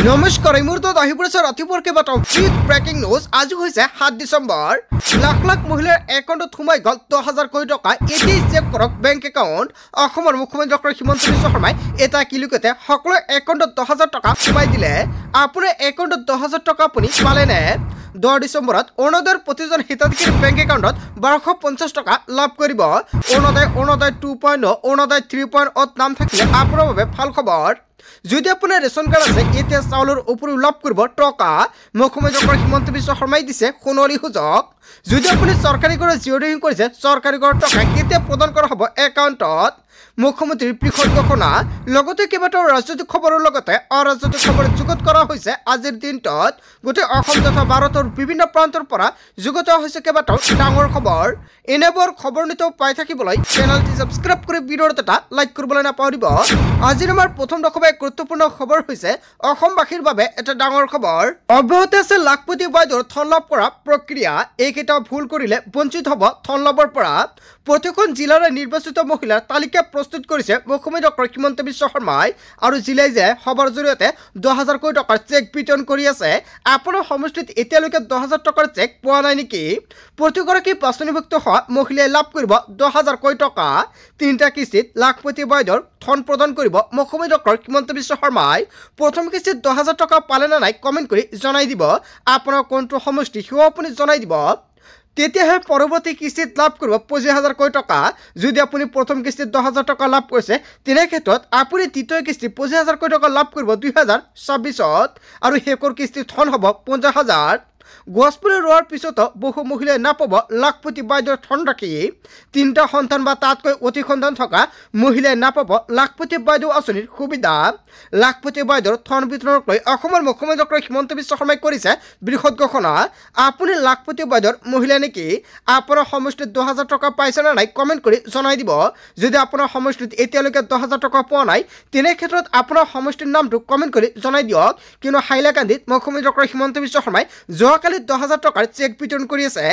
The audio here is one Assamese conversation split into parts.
নমস্কাৰ এই মুহূৰ্তত আহি পৰিছে ৰাতিপুৱাৰ কেইবাটাও বিগ ব্ৰেকিং নিউজ। আজি হৈছে 7 ডিচেম্বৰ। লাখ লাখ মহিলাৰ একাউণ্টত সোমাই গ'ল 10,000 কোটি টকা। এতিয়াই চেক কৰক বেংক একাউণ্ট। অসমৰ মুখ্যমন্ত্ৰী ডক্টৰ হিমন্ত বিশ্ব শৰ্মাই এটা কিলুকতে সকলো একাউণ্টত 10,000 টকা সোমাই দিলে। আপোনাৰ একাউণ্টত 10,000 টকা আপুনি পালেনে? 10 ডিচেম্বৰত অৰুণোদয়ৰ প্ৰতিজন হিতাধিকাৰীৰ বেংক একাউণ্টত 1250 টকা লাভ কৰিব। অৰুণোদয় 2.0 অৰুণোদয় 3.0 নাম থাকিলে আপোনাৰ বাবে ভাল খবৰ। যদি আপোনাৰ ৰেচন কাৰ্ড আছে এতিয়া চাউলৰ উপৰিও লাভ কৰিব টকা। মুখ্যমন্ত্ৰী ডক্টৰ হিমন্ত বিশ্ব শৰ্মাই দিছে সোণালী সুযোগ। যদি আপুনি চৰকাৰী ঘৰৰ জিঅ'ৰিং কৰিছে চৰকাৰী ঘৰৰ টকা কেতিয়া প্ৰদান কৰা হ'ব একাউণ্টত। মুখ্যমন্ত্ৰীৰ বৃহৎ ঘোষণা। লগতে কেইবাটাও ৰাজনৈতিক খবৰৰ লগতে অৰাজনৈতিক খবৰ যুগুত কৰা হৈছে আজিৰ দিনটোত। গোটেই অসম তথা ভাৰতৰ বিভিন্ন প্ৰান্তৰ পৰা যুগুত হৈছে কেইবাটাও ডাঙৰ খবৰ। এনেবোৰ খবৰ নিতৌ পাই থাকিবলৈ চেনেলটি ছাবস্ক্ৰাইব কৰি ভিডিঅ'ত এটা লাইক কৰিবলৈ নাপাহৰিব। আজিৰ আমাৰ প্ৰথম দশমে গুৰুত্বপূৰ্ণ খবৰ হৈছে অসমবাসীৰ বাবে এটা ডাঙৰ খবৰ। অব্যাহত আছে লাখপতি বাইদেউৰ ধন লাভ কৰা প্ৰক্ৰিয়া। এইকেইটা ভুল কৰিলে বঞ্চিত হ'ব ধন লাভৰ পৰা। প্ৰতিখন জিলাৰে নিৰ্বাচিত মহিলাৰ তালিকা প্ৰস্তুত কৰিছে মুখ্যমন্ত্ৰী ডক্টৰ হিমন্ত বিশ্ব শৰ্মাই। আৰু জিলাই যে সভাৰ জৰিয়তে 10,000 কোটি টকাৰ চেক বিতৰণ কৰি আছে। আপোনাৰ সমষ্টিত এতিয়ালৈকে 10,000 টকাৰ চেক পোৱা নাই নেকি? প্ৰতিগৰাকী বাছনিভুক্ত হোৱা মহিলাই লাভ কৰিব 10,000 কোটি টকা। 3টা কিস্তিত লাখপতি বাইদেউৰ ধন প্ৰদান কৰিব মুখ্যমন্ত্ৰী ডক্টৰ হিমন্ত বিশ্ব শৰ্মাই। প্ৰথম কিস্তিত 10,000 টকা পালে নে নাই কমেণ্ট কৰি জনাই দিব। আপোনাৰ কোনটো সমষ্টি সেয়াও আপুনি জনাই দিব। তেতিয়াহে পৰৱৰ্তী কিস্তিত লাভ কৰিব 25,000 কোটি টকা। যদি আপুনি প্ৰথম কিস্তিত 10,000 টকা লাভ কৰিছে তেনে ক্ষেত্ৰত আপুনি দ্বিতীয় কিস্তি 25,000 কোটি টকা লাভ কৰিব 2026ত। আৰু শেষৰ কিস্তিত ধন হ'ব 50,000। গছপুলি ৰোৱাৰ পিছতো বহু মহিলাই নাপাব লাখপতি বাইদেউৰ ধনৰাশি। 3টা সন্তান বা তাতকৈ অধিক সন্তান থকা মহিলাই নাপাব লাখপতি বাইদেউ আঁচনিৰ সুবিধা। লাখপতি বাইদেউৰ ধন বিতৰণক লৈ অসমৰ মুখ্যমন্ত্ৰী ডক্টৰ হিমন্ত বিশ্ব শৰ্মাই কৰিছে বৃহৎ ঘোষণা। আপুনি লাখপতি বাইদেউৰ মহিলা নেকি? আপোনাৰ সমষ্টিত 10,000 টকা পাইছে নে নাই কমেণ্ট কৰি জনাই দিব। যদি আপোনাৰ সমষ্টিত এতিয়ালৈকে 10,000 টকা পোৱা নাই তেনে ক্ষেত্ৰত আপোনাৰ সমষ্টিৰ নামটো কমেণ্ট কৰি জনাই দিয়ক। কিন্তু হাইলাকান্দিত মুখ্যমন্ত্ৰী ডক্টৰ হিমন্ত বিশ্ব শৰ্মাই যোৱাকালি 10,000 টকাৰ চেক বিতৰণ কৰি আছে।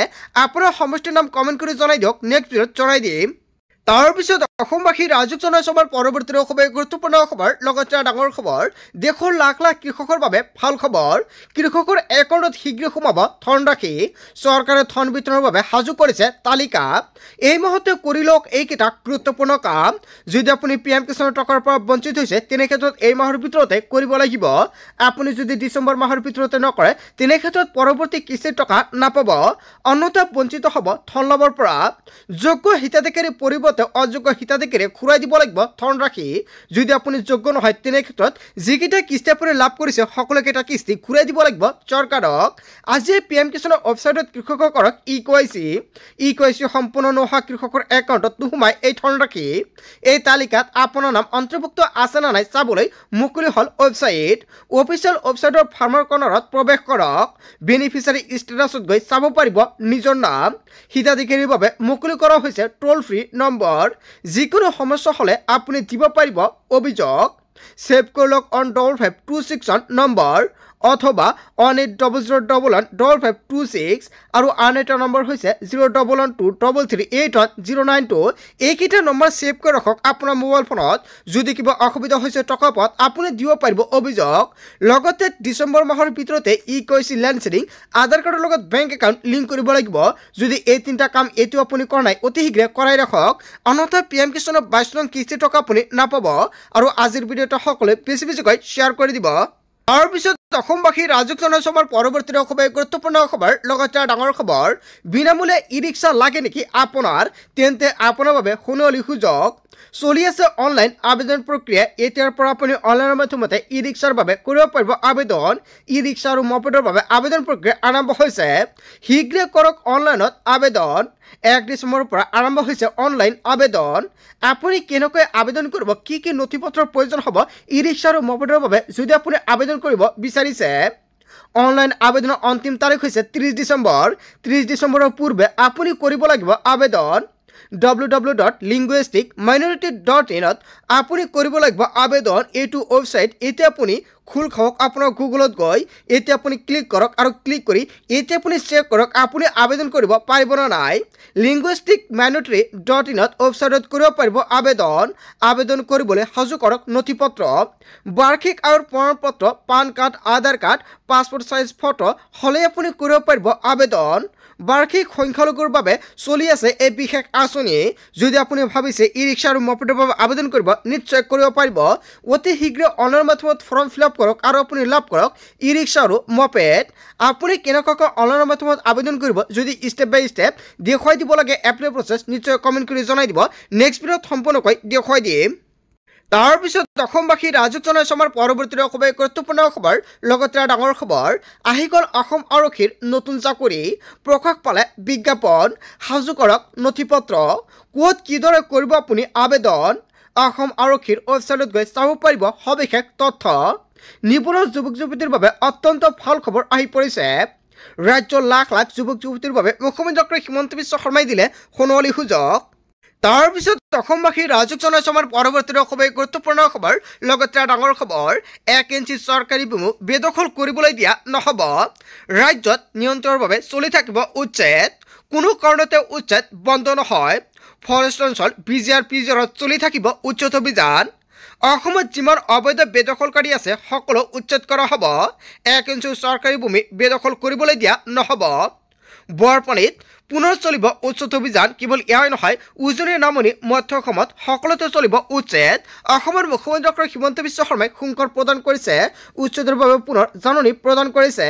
আপোনাৰ সমষ্টিৰ নাম কমেণ্ট কৰি জনাই দিয়ক, নেক্সট ভিডিঅ'ত জনাই দিম। তাৰপিছত অসমবাসী ৰাজুক জনাই সভাৰ পৰৱৰ্তী খবৰ গুৰুত্বপূৰ্ণ খবৰ লগতে ডাঙৰ খবৰ। দেশৰ লাখ লাখ কৃষকৰ বাবে ভাল খবৰ। কৃষকৰ একাউণ্টত শীঘ্ৰ সোমাব ধনৰাশি। চৰকাৰে ধন বিতৰণৰ বাবে সাজু কৰিছে তালিকা। এই মাহতে কৰি লওক এইকেইটা গুৰুত্বপূৰ্ণ কাম। যদি আপুনি PM কিষাণৰ টকাৰ পৰা বঞ্চিত হৈছে তেনে ক্ষেত্ৰত এই মাহৰ ভিতৰতে কৰিব লাগিব। আপুনি যদি ডিচেম্বৰ মাহৰ ভিতৰতে নকৰে তেনে ক্ষেত্ৰত পৰৱৰ্তী কিস্তিৰ টকা নাপাব। অন্যথা বঞ্চিত হ'ব ধন লাভৰ পৰা। যোগ্য হিতাধিকাৰীৰ পৰিৱৰ্তে অযোগ্য হিতাধিকাৰীয়ে ঘূৰাই দিব লাগিব ধনৰাশি। যদি আপুনি যোগ্য নহয় তেনে ক্ষেত্ৰত যিকেইটা কিস্তি আপুনি লাভ কৰিছে সকলোকেইটা কিস্তি ঘূৰাই দিব লাগিব চৰকাৰক। আজি PM কিষাণৰ ৱেবছাইটত কৃষকসকলক ই-KYC সম্পূৰ্ণ নোহোৱা কৃষকৰ একাউণ্টত নোসোমাই এই ধনৰাশি। এই তালিকাত আপোনাৰ নাম অন্তৰ্ভুক্ত আছে নে নাই চাবলৈ মুকলি হ'ল ৱেবছাইট। অফিচিয়েল ৱেবছাইটৰ ফাৰ্মাৰ কৰ্ণাৰত প্ৰৱেশ কৰক। বেনিফিচিয়াৰী ষ্টেটাছত গৈ চাব পাৰিব নিজৰ নাম। হিতাধিকাৰীৰ বাবে মুকলি কৰা হৈছে ট'ল ফ্ৰী নম্বৰ। যিকোনো সমস্যা হ'লে আপুনি দিব পাৰিব অভিযোগ। ছেভ কৰি লওক অন 5526 নম্বৰ অথবা 1800115526 আৰু আন এটা নম্বৰ হৈছে 01123381092। এইকেইটা নম্বৰ ছেভ কৰি ৰাখক আপোনাৰ মোবাইল ফোনত। যদি কিবা অসুবিধা হৈছে টকা পোৱাত আপুনি দিব পাৰিব অভিযোগ। লগতে ডিচেম্বৰ মাহৰ ভিতৰতে ই-KYC লেণ্ড ছেডিং আধাৰ কাৰ্ডৰ লগত বেংক একাউণ্ট লিংক কৰিব লাগিব। যদি এই 3টা কাম এইটো আপুনি কৰা নাই অতি শীঘ্ৰে কৰাই ৰাখক। অন্যথা PM কিষাণৰ 22 নং কিস্তিৰ টকা আপুনি নাপাব। আৰু আজিৰ ভিডিঅ'টো সকলোৱে বেছি বেছিকৈ শ্বেয়াৰ কৰি দিব। তাৰপিছত অসমবাসী ৰাজুক জনাই সভাৰ পৰৱৰ্তী খবৰ গুৰুত্বপূৰ্ণ খবৰ লগতে ডাঙৰ খবৰ। বিনামূলীয়া ই-ৰিক্সা লাগে নেকি আপোনাৰ? তেন্তে আপোনাৰ বাবে সোণালী সুযোগ। চলি আছে অনলাইন আবেদন প্ৰক্ৰিয়া। এতিয়াৰ পৰা আপুনি অনলাইনৰ মাধ্যমতে ই-ৰিক্সাৰ বাবে কৰিব পাৰিব আবেদন। ই-ৰিক্সা আৰু মপেডৰ বাবে আবেদন প্ৰক্ৰিয়া আৰম্ভ হৈছে। শীঘ্ৰে কৰক অনলাইনত আবেদন। 1 ডিচেম্বৰৰ পৰা আৰম্ভ হৈছে অনলাইন আবেদন। আপুনি কেনেকৈ আবেদন কৰিব, কি কি নথিপত্ৰৰ প্ৰয়োজন হ'ব ই-ৰিক্সা আৰু মপেডৰ বাবে যদি আপুনি আবেদন কৰিব বিচাৰিছে। অনলাইন আবেদনৰ অন্তিম তাৰিখ হৈছে 30 ডিচেম্বৰ। 30 ডিচেম্বৰৰ পূৰ্বে আপুনি কৰিব লাগিব আবেদন। www.linguisticminority.in আপুনি কৰিব লাগিব আবেদন। এইটো ৱেবছাইট এতিয়া আপুনি খোল খাওক আপোনাৰ গুগলত গৈ এতিয়া আপুনি ক্লিক কৰক আৰু ক্লিক কৰি এতিয়া আপুনি চেক কৰক আপুনি আবেদন কৰিব পাৰিব না নাই। linguisticminority.in ৱেবছাইটত কৰিব পাৰিব আবেদন। আবেদন কৰিবলৈ সাজু কৰক নথিপত্ৰ বাৰ্ষিক আয়ৰ প্ৰমাণপত্ৰ পান কাৰ্ড আধাৰ কাৰ্ড পাছপোৰ্ট সাইজ ফটো হলে আপুনি কৰিব পাৰিব আবেদন। বাৰ্ষিক সংখ্যালঘুৰ বাবে চলি আছে এই বিশেষ আঁচনি। যদি আপুনি ভাবিছে ই ৰিক্সা আৰু মপেডৰ বাবে আবেদন কৰিব নিশ্চয় কৰিব পাৰিব। অতি শীঘ্ৰে অনলাইন মাধ্যমত ফৰ্ম ফিল আপ কৰক আৰু আপুনি লাভ কৰক ই ৰিক্সা আৰু মপেড। আপুনি কেনেকুৱাকৈ অনলাইন মাধ্যমত আবেদন কৰিব যদি ষ্টেপ বাই ষ্টেপ দেখুৱাই দিব লাগে এপ্লাই প্ৰচেছ নিশ্চয় কমেণ্ট কৰি জনাই দিব। নেক্সট ভিডিঅ'ত সম্পূৰ্ণকৈ দেখুৱাই দিম। তাৰপিছত অসমবাসী ৰাজুক জনাইছো আমাৰ পৰৱৰ্তী খুবেই গুৰুত্বপূৰ্ণ খবৰ লগতে ডাঙৰ খবৰ আহি গ'ল অসম আৰক্ষীৰ নতুন চাকৰি প্ৰকাশ পালে বিজ্ঞাপন সাজু কৰক নথিপত্ৰ ক'ত কিদৰে কৰিব আপুনি আবেদন অসম আৰক্ষীৰ ৱেবছাইটত গৈ চাব পাৰিব সবিশেষ তথ্য নিবনুৱা যুৱক যুৱতীৰ বাবে অত্যন্ত ভাল খবৰ আহি পৰিছে। ৰাজ্যৰ লাখ লাখ যুৱক যুৱতীৰ বাবে মুখ্যমন্ত্ৰী ডক্টৰ হিমন্ত বিশ্ব শৰ্মাই দিলে সোণোৱালী সুযোগ। তাৰপিছত অসমবাসী ৰাজুক জনাইছো আমাৰ পৰৱৰ্তী খুবেই গুৰুত্বপূৰ্ণ খবৰ লগতে ডাঙৰ খবৰ 1 ইঞ্চি চৰকাৰী ভূমি বেদখল কৰিবলৈ দিয়া নহ'ব। ৰাজ্যত নিয়ন্ত্ৰণৰ বাবে চলি থাকিব উচ্ছেদ কোনো কাৰণতে উচ্ছেদ বন্ধ নহয়। ফৰেষ্ট অঞ্চল BGR-PGRত চলি থাকিব উচ্ছেদ অভিযান। অসমত যিমান অবৈধ বেদখলকাৰী আছে সকলো উচ্ছেদ কৰা হ'ব। 1 ইঞ্চি চৰকাৰী ভূমি বেদখল কৰিবলৈ দিয়া নহ'ব। বৰপানীত পুনৰ চলিব উচ্ছেদ অভিযান। কেৱল এয়াই নহয় উজনি নামনি মধ্য অসমত সকলোতে চলিব উচ্ছেদ। অসমৰ মুখ্যমন্ত্ৰী ডক্টৰ হিমন্ত বিশ্ব শৰ্মাই সংকৰ প্ৰদান কৰিছে উচ্ছেদৰ বাবে পুনৰ জাননী প্ৰদান কৰিছে।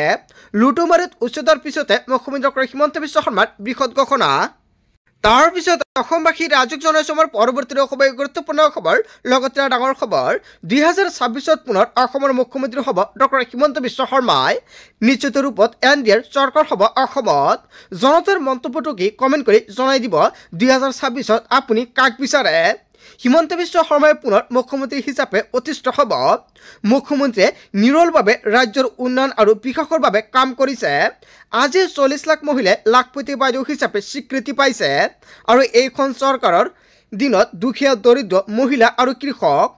লুটুমাৰীত উচ্ছেদৰ পিছতে মুখ্যমন্ত্ৰী ডক্টৰ হিমন্ত বিশ্ব শৰ্মাৰ বৃহৎ ঘোষণা। তাৰপিছত অসমবাসী ৰাজুক জনাইছো আমাৰ পৰৱৰ্তী খুবেই গুৰুত্বপূৰ্ণ খবৰ লগতে ডাঙৰ খবৰ 2026 পুনৰ অসমৰ মুখ্যমন্ত্ৰী হ'ব ডক্টৰ হিমন্ত বিশ্ব শৰ্মাই নিশ্চিত ৰূপত NDAৰ চৰকাৰ হ'ব অসমত। জনতাৰ মন্তব্যটো কি কমেণ্ট কৰি জনাই দিব 2026 আপুনি কাক বিচাৰে। হিমন্ত বিশ্ব শৰ্মাই পুনৰ মুখ্যমন্ত্ৰী হিচাপে অধিষ্ঠিত হ'ব। মুখ্যমন্ত্ৰীয়ে নিৰলভাৱে ৰাজ্যৰ উন্নয়ন আৰু বিকাশৰ বাবে কাম কৰিছে। আজি 40 লাখ মহিলাই লাখপতি বাইদেউ হিচাপে স্বীকৃতি পাইছে আৰু এইখন চৰকাৰৰ দিনত দুখীয়া দৰিদ্ৰ মহিলা আৰু কৃষক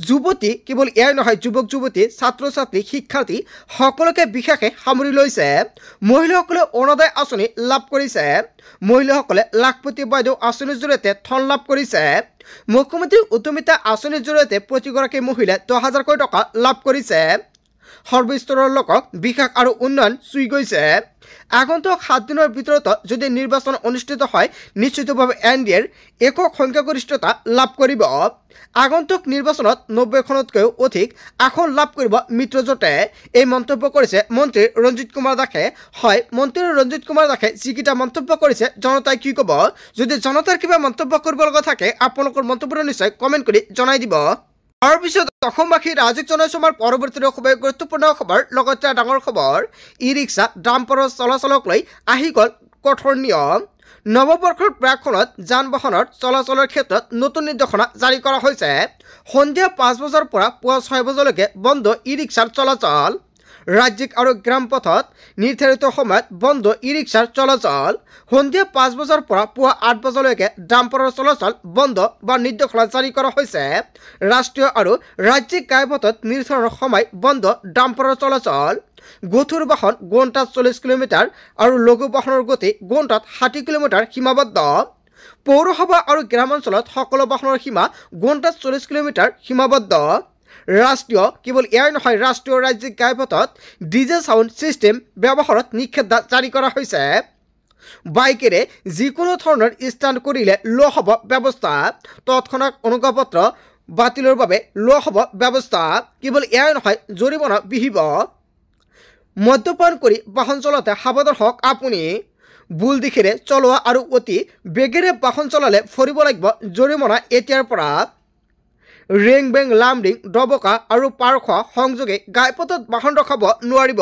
যুৱতী কেৱল এয়াই নহয় যুৱক যুৱতী ছাত্ৰ ছাত্ৰী শিক্ষাৰ্থী সকলোকে বিশেষে সামৰি লৈছে। মহিলাসকলে অৰুণোদয় আঁচনি লাভ কৰিছে। মহিলাসকলে লাখপতি বাইদেউ আঁচনিৰ জৰিয়তে ধন লাভ কৰিছে। মুখ্যমন্ত্ৰী উদ্যমিতা আঁচনিৰ জৰিয়তে প্ৰতিগৰাকী মহিলাই 10,000 কোটি টকা লাভ কৰিছে। সৰ্বস্তৰৰ লোকক বিকাশ আৰু উন্নয়ন চুই গৈছে। আগন্তুক 7 দিনৰ ভিতৰত যদি নিৰ্বাচন অনুষ্ঠিত হয় নিশ্চিতভাৱে NDAৰ একক সংখ্যাগৰিষ্ঠতা লাভ কৰিব। আগন্তুক নিৰ্বাচনত 90খনতকৈও অধিক আসন লাভ কৰিব মিত্ৰজোঁটে এই মন্তব্য কৰিছে মন্ত্ৰী ৰঞ্জিত কুমাৰ দাসে। হয় মন্ত্ৰী ৰঞ্জিত কুমাৰ দাসে যিকেইটা মন্তব্য কৰিছে জনতাই কি ক'ব যদি জনতাৰ কিবা মন্তব্য কৰিব লগা থাকে আপোনালোকৰ মন্তব্য নিশ্চয় কমেণ্ট কৰি জনাই দিব। তাৰপিছত অসমবাসী ৰাজুক জনাইছো আমাৰ পৰৱৰ্তী খুবেই গুৰুত্বপূৰ্ণ খবৰ লগতে ডাঙৰ খবৰ ই ৰিক্সা ডাম্পাৰৰ চলাচলক লৈ আহি গ'ল কঠোৰ নিয়ম। নৱবৰ্ষৰ প্ৰাকখনত যান বাহনৰ চলাচলৰ ক্ষেত্ৰত নতুন নিৰ্দেশনা জাৰি কৰা হৈছে। সন্ধিয়া 5 বজাৰ পৰা পুৱা 6 বজালৈকে বন্ধ ই ৰিক্সাৰ চলাচল। ৰাজ্যিক আৰু গ্ৰাম পথত নিৰ্ধাৰিত সময়ত বন্ধ ই ৰিক্সাৰ চলাচল। সন্ধিয়া 5 বজাৰ পৰা পুৱা 8 বজালৈকে ডাম্পাৰৰ চলাচল বন্ধ বা নিৰ্দেশনা জাৰি কৰা হৈছে। ৰাষ্ট্ৰীয় আৰু ৰাজ্যিক ঘাইপথত নিৰ্ধাৰণৰ সময় বন্ধ ডাম্পাৰৰ চলাচল। গধুৰ বাহন ঘণ্টাত 40 কিলোমিটাৰ আৰু লঘু বাহনৰ গতি ঘণ্টাত 60 কিলোমিটাৰ সীমাবদ্ধ। পৌৰসভা আৰু গ্ৰামাঞ্চলত সকলো বাহনৰ সীমা ঘণ্টাত 40 কিলোমিটাৰ সীমাবদ্ধ। ৰাষ্ট্ৰীয় কেৱল এয়াই নহয় ৰাষ্ট্ৰীয় ৰাজ্যিক ঘাইপথত DJ সাউণ্ড ছিষ্টেম ব্যৱহাৰত নিষেধাজ্ঞা জাৰি কৰা হৈছে। বাইকেৰে যিকোনো ধৰণৰ ষ্টাণ্ট কৰিলে লোৱা হ'ব ব্যৱস্থা। তৎক্ষণাত অনুজ্ঞাপত্ৰ বাতিলৰ বাবে লোৱা হ'ব ব্যৱস্থা। কেৱল এয়াই নহয় জৰিমনা বিহিব। মদ্যপান কৰি বাহন চলাওঁতে সাৱধান হওক আপুনি। ভুল দিশেৰে চলোৱা আৰু অতি বেগেৰে বাহন চলালে ভৰিব লাগিব জৰিমনা এতিয়াৰ পৰা। ৰেং বেং লামডিং ডবকা আৰু পাৰখোৱা সংযোগে ঘাইপথত বাহন ৰখাব নোৱাৰিব।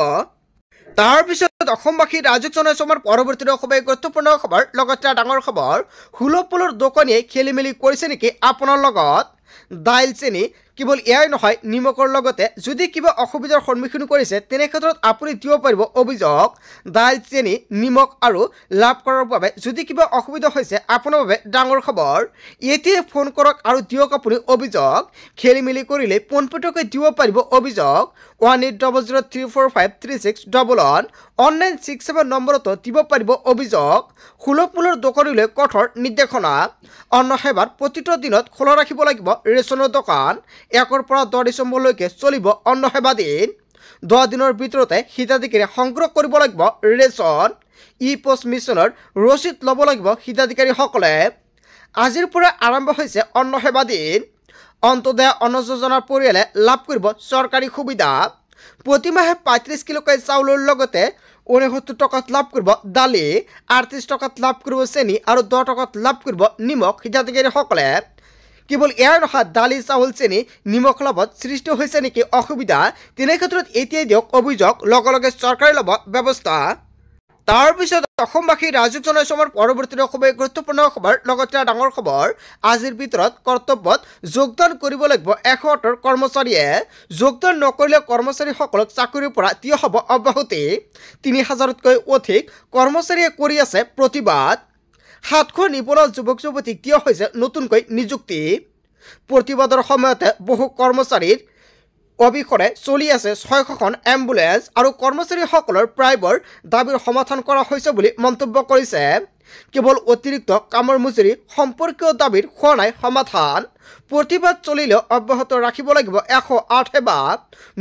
তাৰপিছত অসমবাসী ৰাজুক জনাইছো আমাৰ পৰৱৰ্তী খুবেই গুৰুত্বপূৰ্ণ খবৰ লগতে ডাঙৰ খবৰ হুলপলৰ দোকানীয়ে খেলি মেলি কৰিছে নেকি আপোনাৰ লগত। দাইল চেনি কেৱল এয়াই নহয়, নিমকৰ লগতে যদি কিবা অসুবিধাৰ সন্মুখীন কৰিছে তেনে ক্ষেত্ৰত আপুনি দিব পাৰিব অভিযোগ। দাইল, চেনি, নিমখ আৰু লাভ কৰাৰ বাবে যদি কিবা অসুবিধা হৈছে আপোনাৰ বাবে ডাঙৰ খবৰ। এতিয়াই ফোন কৰক আৰু দিয়ক আপুনি অভিযোগ। খেলি মেলি কৰিলে পোনপটীয়াকৈ দিব পাৰিব অভিযোগ। 1800345361 অনলাইন 67 নম্বৰতো দিব পাৰিব অভিযোগ। সুলভ মূল্যৰ দোকানীলৈ কঠোৰ নিৰ্দেশনা। অন্ন সেৱাৰ প্ৰতিটো দিনত খোলা ৰাখিব লাগিব ৰেচনৰ দোকান। 1 পৰা 10 ডিচেম্বৰলৈকে চলিব অন্ন সেৱা দিন। 10 দিনৰ ভিতৰতে হিতাধিকাৰী সংগ্ৰহ কৰিব লাগিব ৰেচন। ই-পোষ্ট মিছনৰ ৰচিদ ল'ব লাগিব হিতাধিকাৰীসকলে। আজিৰ পৰা আৰম্ভ হৈছে অন্ন সেৱা দিন। অন্তোদয় অন্ন যোজনাৰ পৰিয়ালে লাভ কৰিব চৰকাৰী সুবিধা। প্ৰতিমাহে 35 কিলোকৈ চাউলৰ লগতে 69 টকাত লাভ কৰিব দালি, 38 টকাত লাভ কৰিব চেনি আৰু 10 টকাত লাভ কৰিব নিমখ হিতাধিকাৰীসকলে। কেৱল এয়াই নহয়, দালি, চাউল, চেনি, নিমখ লাভত সৃষ্টি হৈছে নেকি অসুবিধা, তেনে ক্ষেত্ৰত এতিয়াই দিয়ক অভিযোগ, লগে লগে চৰকাৰে ল'ব ব্যৱস্থা। তাৰপিছত অসমবাসী ৰাজুক জনাইছো আমাৰ পৰৱৰ্তী খুবেই গুৰুত্বপূৰ্ণ খবৰ, লগতে ডাঙৰ খবৰ। আজিৰ ভিতৰত কৰ্তব্যত যোগদান কৰিব লাগিব 71 কৰ্মচাৰীয়ে। যোগদান নকৰিলে কৰ্মচাৰীসকলক চাকৰিৰ পৰা দিয়া হ'ব অব্যাহতি। 3000তকৈ অধিক কৰ্মচাৰীয়ে কৰি আছে প্ৰতিবাদ। 700 নিবনুৱা যুৱক যুৱতীক দিয়া হৈছে নতুনকৈ নিযুক্তি। প্ৰতিবাদৰ সময়তে বহু কৰ্মচাৰীৰ অবিহনে চলি আছে 600খন এম্বুলেন্স আৰু কৰ্মচাৰীসকলৰ প্ৰায়বোৰ দাবীৰ সমাধান কৰা হৈছে বুলি মন্তব্য কৰিছে। কেৱল অতিৰিক্ত কামৰ মজুৰি সম্পৰ্কীয় দাবীৰ হোৱা নাই সমাধান। প্ৰতিবাদ চলিলেও অব্যাহত ৰাখিব লাগিব 108 সেৱা।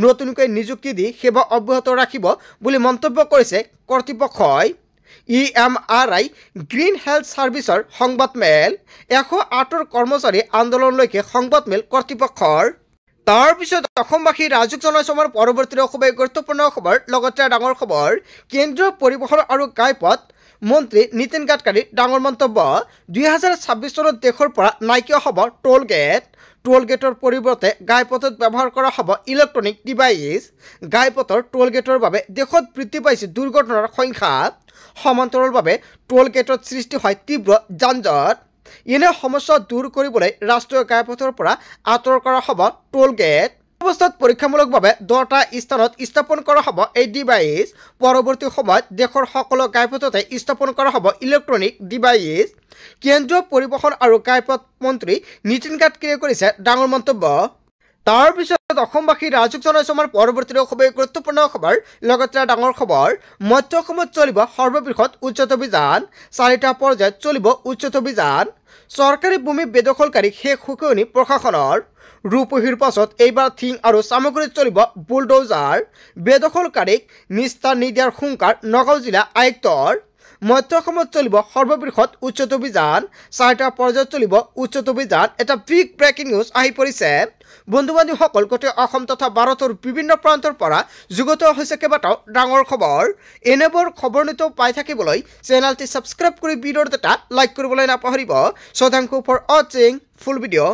নতুনকৈ নিযুক্তি দি সেৱা অব্যাহত ৰাখিব বুলি মন্তব্য কৰিছে কৰ্তৃপক্ষই। EMRI গ্ৰীণ হেল্থ ছাৰ্ভিচৰ সংবাদমেল। 108 কৰ্মচাৰী আন্দোলনলৈকে সংবাদমেল কৰ্তৃপক্ষৰ। তাৰপিছত অসমবাসী ৰাজুক জনাইছো আমাৰ পৰৱৰ্তী খুবেই গুৰুত্বপূৰ্ণ খবৰ, লগতে ডাঙৰ খবৰ। কেন্দ্ৰীয় পৰিবহণ আৰু ঘাইপথ মন্ত্ৰী নীতিন গাডকাৰীৰ ডাঙৰ মন্তব্য। 2026 চনত দেশৰ পৰা নাইকিয়া হ'ব টোল গেট। টোল গেটৰ পৰিৱৰ্তে ঘাইপথত ব্যৱহাৰ কৰা হ'ব ইলেক্ট্ৰনিক ডিভাইচ। ঘাইপথৰ টোল গেটৰ বাবে দেশত বৃদ্ধি পাইছে দুৰ্ঘটনাৰ সংখ্যা। সমান্তৰালভাৱে টোল গেটত সৃষ্টি হয় তীব্ৰ যান-জঁট। এনে সমস্যা দূৰ কৰিবলৈ ৰাষ্ট্ৰীয় ঘাইপথৰ পৰা আঁতৰ কৰা হ'ব টোল গেট। অৱস্থাত পৰীক্ষামূলকভাৱে 10টা স্থানত স্থাপন কৰা হ'ব এই ডিভাইচ। পৰৱৰ্তী সময়ত দেশৰ সকলো ঘাইপথতে স্থাপন কৰা হ'ব ইলেক্ট্ৰনিক ডিভাইচ। কেন্দ্ৰীয় পৰিবহণ আৰু ঘাইপথ মন্ত্ৰী নীতিন গাডকাৰীয়ে কৰিছে ডাঙৰ মন্তব্য। তাৰপিছত অসমবাসী ৰাজুক জনাইছো আমাৰ পৰৱৰ্তী খুবেই গুৰুত্বপূৰ্ণ খবৰ, লগতে ডাঙৰ খবৰ। মধ্য অসমত চলিব সৰ্ববৃহৎ উচ্ছেদ অভিযান। 4টা পৰ্যায়ত চলিব উচ্ছেদ অভিযান। চৰকাৰী ভূমি বেদখলকাৰীক শেষ সুকীয়নি প্ৰশাসনৰ। ৰূপহীৰ পাছত এইবাৰ থিং আৰু সামগ্ৰীত চলিব বুলডোজাৰ। বেদখলকাৰীক নিস্তাৰ নিদিয়াৰ হুংকাৰ নগাঁও জিলা আয়ুক্তৰ। মধ্য অসমত চলিব সৰ্ববৃহৎ উচ্ছেদ অভিযান। 4টা পৰ্যায়ত চলিব উচ্ছেদ অভিযান। এটা বিগ ব্ৰেকিং নিউজ আহি পৰিছে। বন্ধু বান্ধৱীসকল, গোটেই অসম তথা ভাৰতৰ বিভিন্ন প্ৰান্তৰ পৰা যুগুত হৈছে কেইবাটাও ডাঙৰ খবৰ। এনেবোৰ খবৰ নিতৌ পাই থাকিবলৈ চেনেলটি ছাবস্ক্ৰাইব কৰি ভিডিঅ'ত এটা লাইক কৰিবলৈ নাপাহৰিব। So thank you for watching full video.